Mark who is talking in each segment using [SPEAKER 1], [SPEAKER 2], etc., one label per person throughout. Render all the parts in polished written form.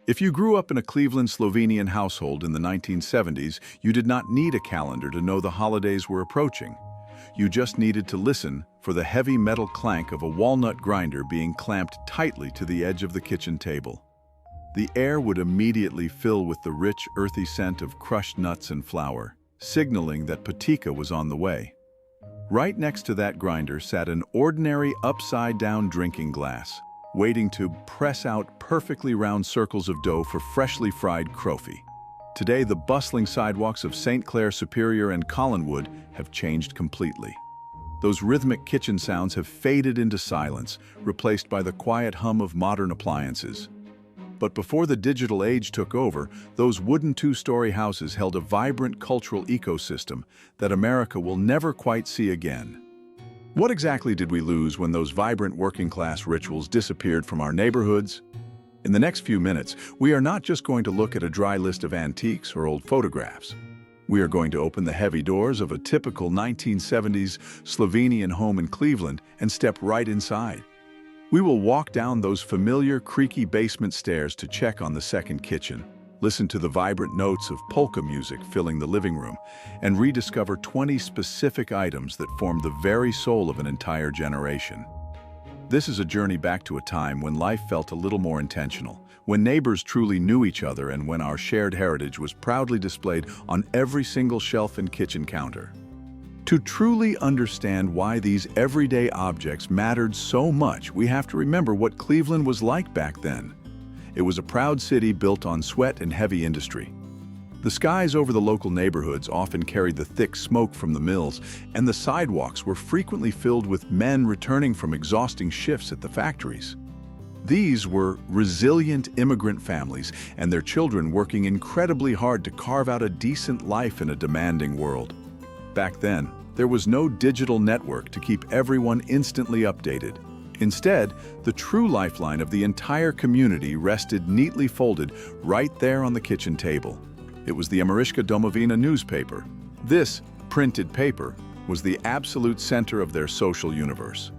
[SPEAKER 1] If you grew up in a Cleveland Slovenian household in the 1970s, you did not need a calendar to know the holidays were approaching. You just needed to listen for the heavy metal clank of a walnut grinder being clamped tightly to the edge of the kitchen table. The air would immediately fill with the rich, earthy scent of crushed nuts and flour, signaling that potica was on the way. Right next to that grinder sat an ordinary upside-down drinking glass, waiting to press out perfectly round circles of dough for freshly fried krofi. Today, the bustling sidewalks of St. Clair-Superior and Collinwood have changed completely. Those rhythmic kitchen sounds have faded into silence, replaced by the quiet hum of modern appliances. But before the digital age took over, those wooden two-story houses held a vibrant cultural ecosystem that America will never quite see again. What exactly did we lose when those vibrant working-class rituals disappeared from our neighborhoods? In the next few minutes, we are not just going to look at a dry list of antiques or old photographs. We are going to open the heavy doors of a typical 1970s Slovenian home in Cleveland and step right inside. We will walk down those familiar creaky basement stairs to check on the second kitchen, listen to the vibrant notes of polka music filling the living room, and rediscover 20 specific items that formed the very soul of an entire generation. This is a journey back to a time when life felt a little more intentional, when neighbors truly knew each other, and when our shared heritage was proudly displayed on every single shelf and kitchen counter. To truly understand why these everyday objects mattered so much, we have to remember what Cleveland was like back then. It was a proud city built on sweat and heavy industry. The skies over the local neighborhoods often carried the thick smoke from the mills, and the sidewalks were frequently filled with men returning from exhausting shifts at the factories. These were resilient immigrant families and their children working incredibly hard to carve out a decent life in a demanding world. Back then, there was no digital network to keep everyone instantly updated. Instead, the true lifeline of the entire community rested neatly folded right there on the kitchen table. It was the Ameriška Domovina newspaper. This printed paper was the absolute center of their social universe.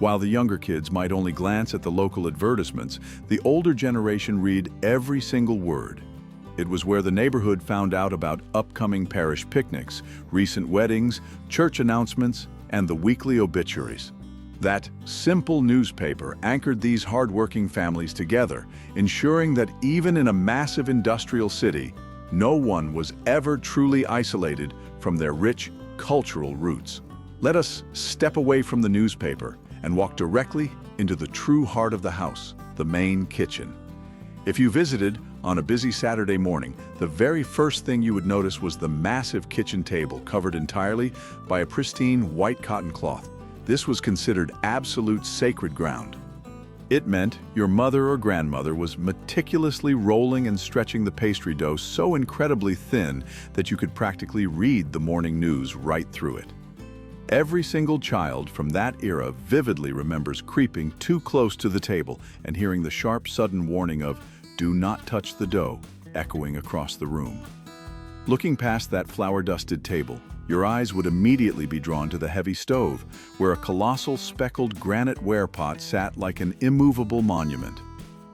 [SPEAKER 1] While the younger kids might only glance at the local advertisements, the older generation read every single word. It was where the neighborhood found out about upcoming parish picnics, recent weddings, church announcements, and the weekly obituaries. That simple newspaper anchored these hard-working families together, ensuring that even in a massive industrial city, no one was ever truly isolated from their rich cultural roots. Let us step away from the newspaper and walk directly into the true heart of the house, the main kitchen. If you visited on a busy Saturday morning, the very first thing you would notice was the massive kitchen table covered entirely by a pristine white cotton cloth. This was considered absolute sacred ground. It meant your mother or grandmother was meticulously rolling and stretching the pastry dough so incredibly thin that you could practically read the morning news right through it. Every single child from that era vividly remembers creeping too close to the table and hearing the sharp, sudden warning of "Do not touch the dough" echoing across the room. Looking past that flour-dusted table, your eyes would immediately be drawn to the heavy stove, where a colossal speckled granite ware pot sat like an immovable monument.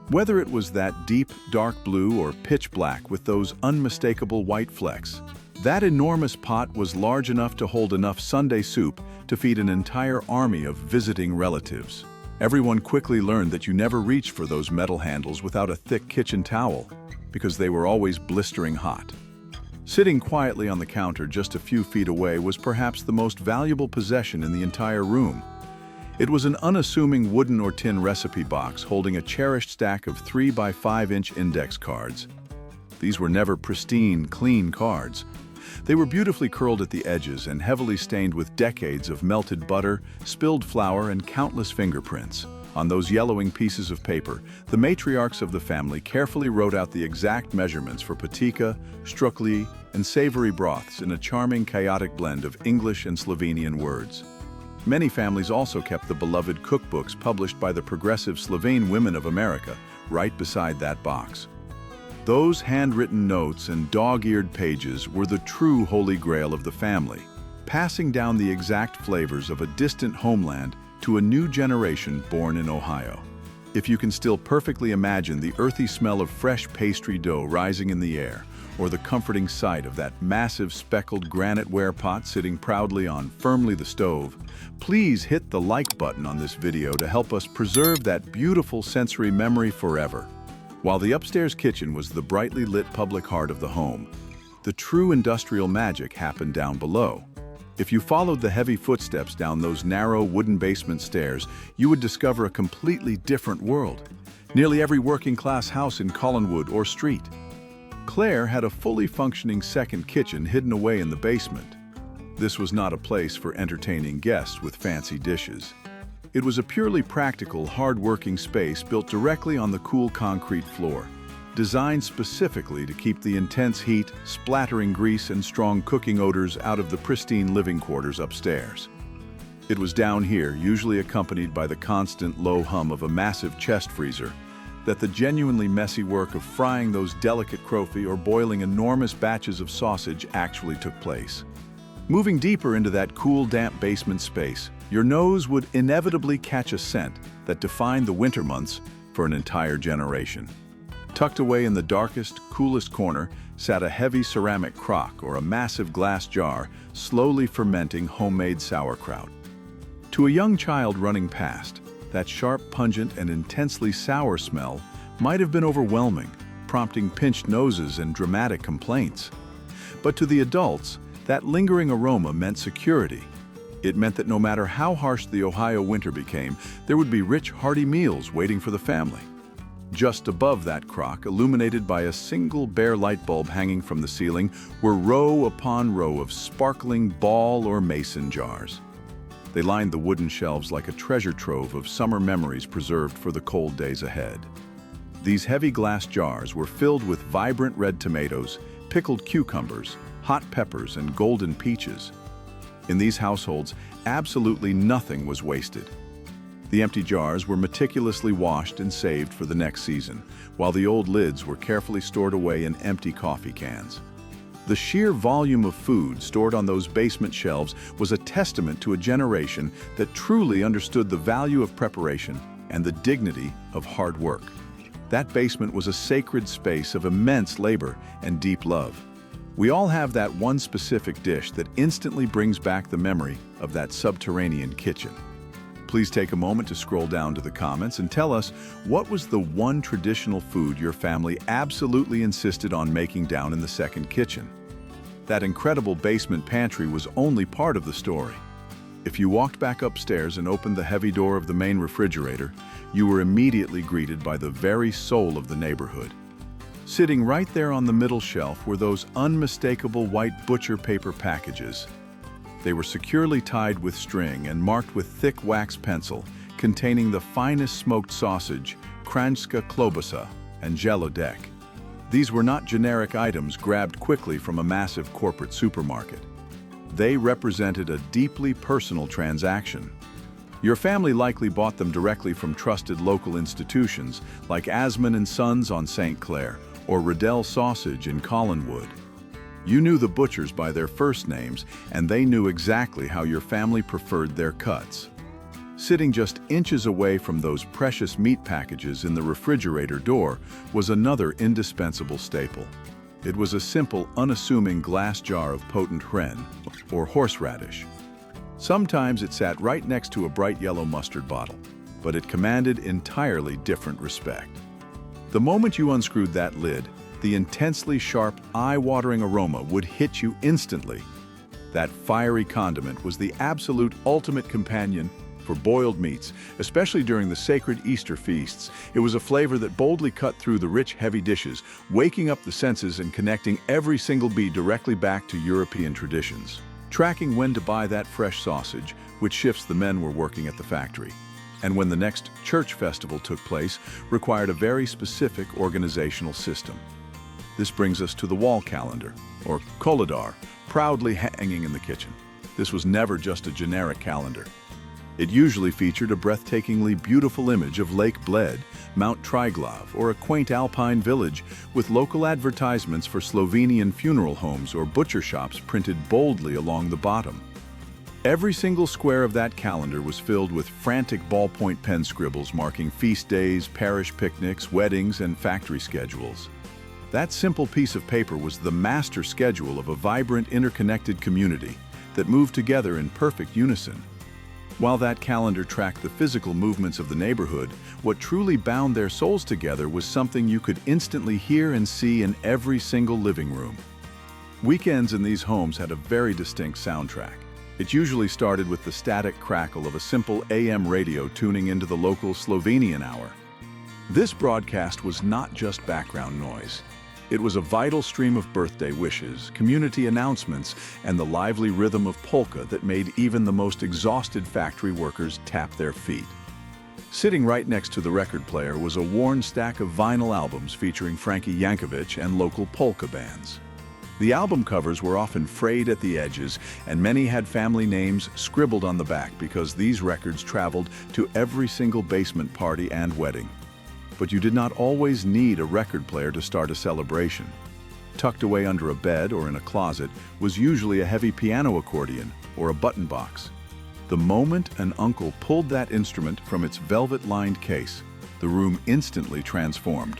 [SPEAKER 1] Whether it was that deep, dark blue or pitch black with those unmistakable white flecks, that enormous pot was large enough to hold enough Sunday soup to feed an entire army of visiting relatives. Everyone quickly learned that you never reached for those metal handles without a thick kitchen towel, because they were always blistering hot. Sitting quietly on the counter just a few feet away was perhaps the most valuable possession in the entire room. It was an unassuming wooden or tin recipe box holding a cherished stack of 3 by 5 inch index cards. These were never pristine, clean cards. They were beautifully curled at the edges and heavily stained with decades of melted butter, spilled flour, and countless fingerprints. On those yellowing pieces of paper, the matriarchs of the family carefully wrote out the exact measurements for potica, strukli, and savory broths in a charming, chaotic blend of English and Slovenian words. Many families also kept the beloved cookbooks published by the progressive Slovene women of America right beside that box. Those handwritten notes and dog-eared pages were the true holy grail of the family, passing down the exact flavors of a distant homeland to a new generation born in Ohio. If you can still perfectly imagine the earthy smell of fresh pastry dough rising in the air, or the comforting sight of that massive speckled granite ware pot sitting proudly on firmly the stove, please hit the like button on this video to help us preserve that beautiful sensory memory forever. While the upstairs kitchen was the brightly lit public heart of the home, the true industrial magic happened down below. If you followed the heavy footsteps down those narrow wooden basement stairs, you would discover a completely different world. Nearly every working-class house in Collinwood or street. Clair had a fully functioning second kitchen hidden away in the basement. This was not a place for entertaining guests with fancy dishes. It was a purely practical, hard-working space built directly on the cool concrete floor, designed specifically to keep the intense heat, splattering grease, and strong cooking odors out of the pristine living quarters upstairs. It was down here, usually accompanied by the constant low hum of a massive chest freezer, that the genuinely messy work of frying those delicate krofi or boiling enormous batches of sausage actually took place. Moving deeper into that cool, damp basement space, your nose would inevitably catch a scent that defined the winter months for an entire generation. Tucked away in the darkest, coolest corner sat a heavy ceramic crock or a massive glass jar slowly fermenting homemade sauerkraut. To a young child running past, that sharp, pungent, and intensely sour smell might have been overwhelming, prompting pinched noses and dramatic complaints. But to the adults, that lingering aroma meant security. It meant that no matter how harsh the Ohio winter became, there would be rich, hearty meals waiting for the family. Just above that crock, illuminated by a single bare light bulb hanging from the ceiling, were row upon row of sparkling ball or mason jars. They lined the wooden shelves like a treasure trove of summer memories preserved for the cold days ahead. These heavy glass jars were filled with vibrant red tomatoes, pickled cucumbers, hot peppers, and golden peaches. In these households, absolutely nothing was wasted. The empty jars were meticulously washed and saved for the next season, while the old lids were carefully stored away in empty coffee cans. The sheer volume of food stored on those basement shelves was a testament to a generation that truly understood the value of preparation and the dignity of hard work. That basement was a sacred space of immense labor and deep love. We all have that one specific dish that instantly brings back the memory of that subterranean kitchen. Please take a moment to scroll down to the comments and tell us, what was the one traditional food your family absolutely insisted on making down in the second kitchen? That incredible basement pantry was only part of the story. If you walked back upstairs and opened the heavy door of the main refrigerator, you were immediately greeted by the very soul of the neighborhood. Sitting right there on the middle shelf were those unmistakable white butcher paper packages. They were securely tied with string and marked with thick wax pencil, containing the finest smoked sausage, krańska klobasa, and żelodek. These were not generic items grabbed quickly from a massive corporate supermarket. They represented a deeply personal transaction. Your family likely bought them directly from trusted local institutions like Asman & Sons on St. Clair or Riddell Sausage in Collinwood. You knew the butchers by their first names, and they knew exactly how your family preferred their cuts. Sitting just inches away from those precious meat packages in the refrigerator door was another indispensable staple. It was a simple, unassuming glass jar of potent hren, or horseradish. Sometimes it sat right next to a bright yellow mustard bottle, but it commanded entirely different respect. The moment you unscrewed that lid, the intensely sharp, eye-watering aroma would hit you instantly. That fiery condiment was the absolute ultimate companion for boiled meats, especially during the sacred Easter feasts. It was a flavor that boldly cut through the rich, heavy dishes, waking up the senses and connecting every single beat directly back to European traditions. Tracking when to buy that fresh sausage, which shifts the men were working at the factory, and when the next church festival took place, required a very specific organizational system. This brings us to the wall calendar, or koledar, proudly hanging in the kitchen. This was never just a generic calendar. It usually featured a breathtakingly beautiful image of Lake Bled, Mount Triglav, or a quaint alpine village with local advertisements for Slovenian funeral homes or butcher shops printed boldly along the bottom. Every single square of that calendar was filled with frantic ballpoint pen scribbles marking feast days, parish picnics, weddings, and factory schedules. That simple piece of paper was the master schedule of a vibrant, interconnected community that moved together in perfect unison. While that calendar tracked the physical movements of the neighborhood, what truly bound their souls together was something you could instantly hear and see in every single living room. Weekends in these homes had a very distinct soundtrack. It usually started with the static crackle of a simple AM radio tuning into the local Slovenian hour. This broadcast was not just background noise. It was a vital stream of birthday wishes, community announcements, and the lively rhythm of polka that made even the most exhausted factory workers tap their feet. Sitting right next to the record player was a worn stack of vinyl albums featuring Frankie Yankovic and local polka bands. The album covers were often frayed at the edges, and many had family names scribbled on the back because these records traveled to every single basement party and wedding. But you did not always need a record player to start a celebration. Tucked away under a bed or in a closet was usually a heavy piano accordion or a button box. The moment an uncle pulled that instrument from its velvet-lined case, the room instantly transformed.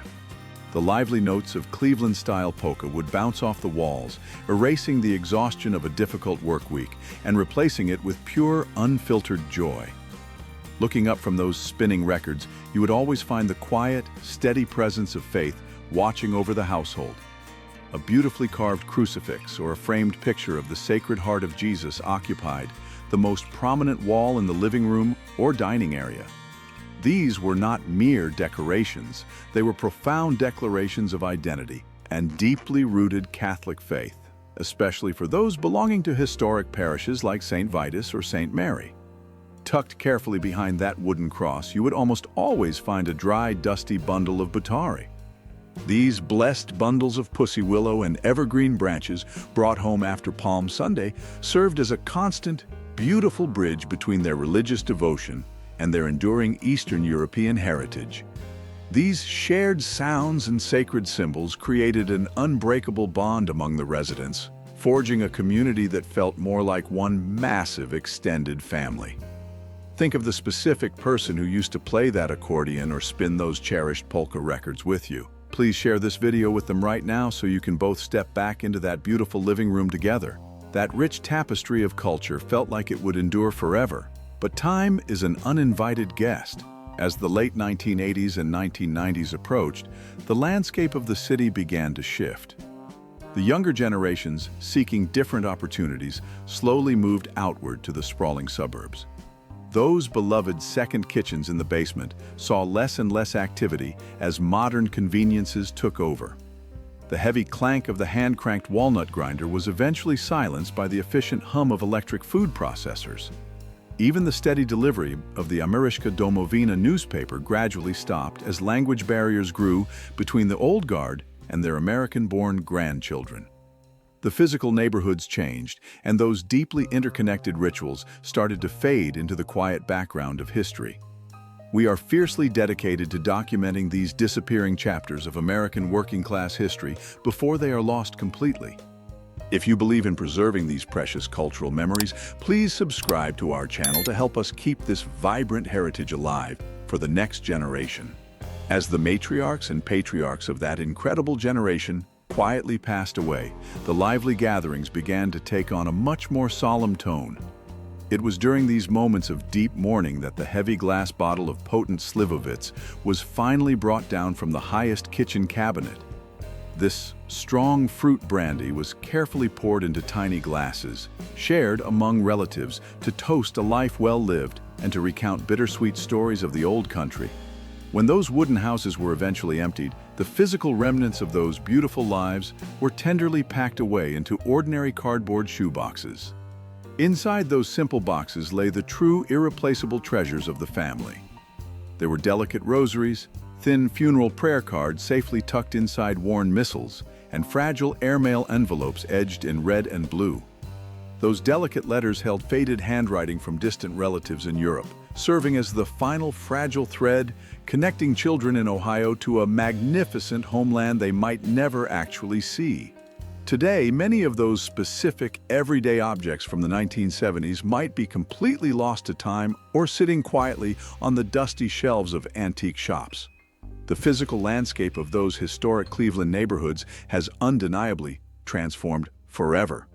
[SPEAKER 1] The lively notes of Cleveland-style polka would bounce off the walls, erasing the exhaustion of a difficult work week and replacing it with pure, unfiltered joy. Looking up from those spinning records, you would always find the quiet, steady presence of faith watching over the household. A beautifully carved crucifix or a framed picture of the Sacred Heart of Jesus occupied the most prominent wall in the living room or dining area. These were not mere decorations, they were profound declarations of identity and deeply rooted Catholic faith, especially for those belonging to historic parishes like St. Vitus or St. Mary. Tucked carefully behind that wooden cross, you would almost always find a dry, dusty bundle of butari. These blessed bundles of pussy willow and evergreen branches, brought home after Palm Sunday, served as a constant, beautiful bridge between their religious devotion and their enduring Eastern European heritage. These shared sounds and sacred symbols created an unbreakable bond among the residents, forging a community that felt more like one massive extended family. Think of the specific person who used to play that accordion or spin those cherished polka records with you. Please share this video with them right now so you can both step back into that beautiful living room together. That rich tapestry of culture felt like it would endure forever. But time is an uninvited guest. As the late 1980s and 1990s approached, the landscape of the city began to shift. The younger generations, seeking different opportunities, slowly moved outward to the sprawling suburbs. Those beloved second kitchens in the basement saw less and less activity as modern conveniences took over. The heavy clank of the hand-cranked walnut grinder was eventually silenced by the efficient hum of electric food processors. Even the steady delivery of the Ameriška Domovina newspaper gradually stopped as language barriers grew between the old guard and their American-born grandchildren. The physical neighborhoods changed, and those deeply interconnected rituals started to fade into the quiet background of history. We are fiercely dedicated to documenting these disappearing chapters of American working-class history before they are lost completely. If you believe in preserving these precious cultural memories, please subscribe to our channel to help us keep this vibrant heritage alive for the next generation. As the matriarchs and patriarchs of that incredible generation quietly passed away, the lively gatherings began to take on a much more solemn tone. It was during these moments of deep mourning that the heavy glass bottle of potent slivovitz was finally brought down from the highest kitchen cabinet. This strong fruit brandy was carefully poured into tiny glasses, shared among relatives to toast a life well lived and to recount bittersweet stories of the old country. When those wooden houses were eventually emptied, the physical remnants of those beautiful lives were tenderly packed away into ordinary cardboard shoeboxes. Inside those simple boxes lay the true, irreplaceable treasures of the family. There were delicate rosaries, thin funeral prayer cards safely tucked inside worn missals, and fragile airmail envelopes edged in red and blue. Those delicate letters held faded handwriting from distant relatives in Europe, serving as the final fragile thread connecting children in Ohio to a magnificent homeland they might never actually see. Today, many of those specific, everyday objects from the 1970s might be completely lost to time or sitting quietly on the dusty shelves of antique shops. The physical landscape of those historic Cleveland neighborhoods has undeniably transformed forever.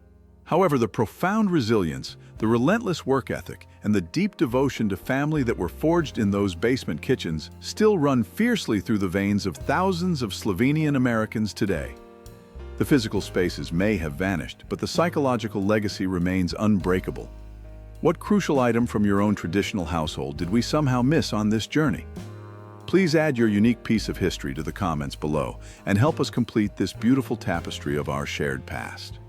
[SPEAKER 1] However, the profound resilience, the relentless work ethic, and the deep devotion to family that were forged in those basement kitchens still run fiercely through the veins of thousands of Slovenian Americans today. The physical spaces may have vanished, but the psychological legacy remains unbreakable. What crucial item from your own traditional household did we somehow miss on this journey? Please add your unique piece of history to the comments below and help us complete this beautiful tapestry of our shared past.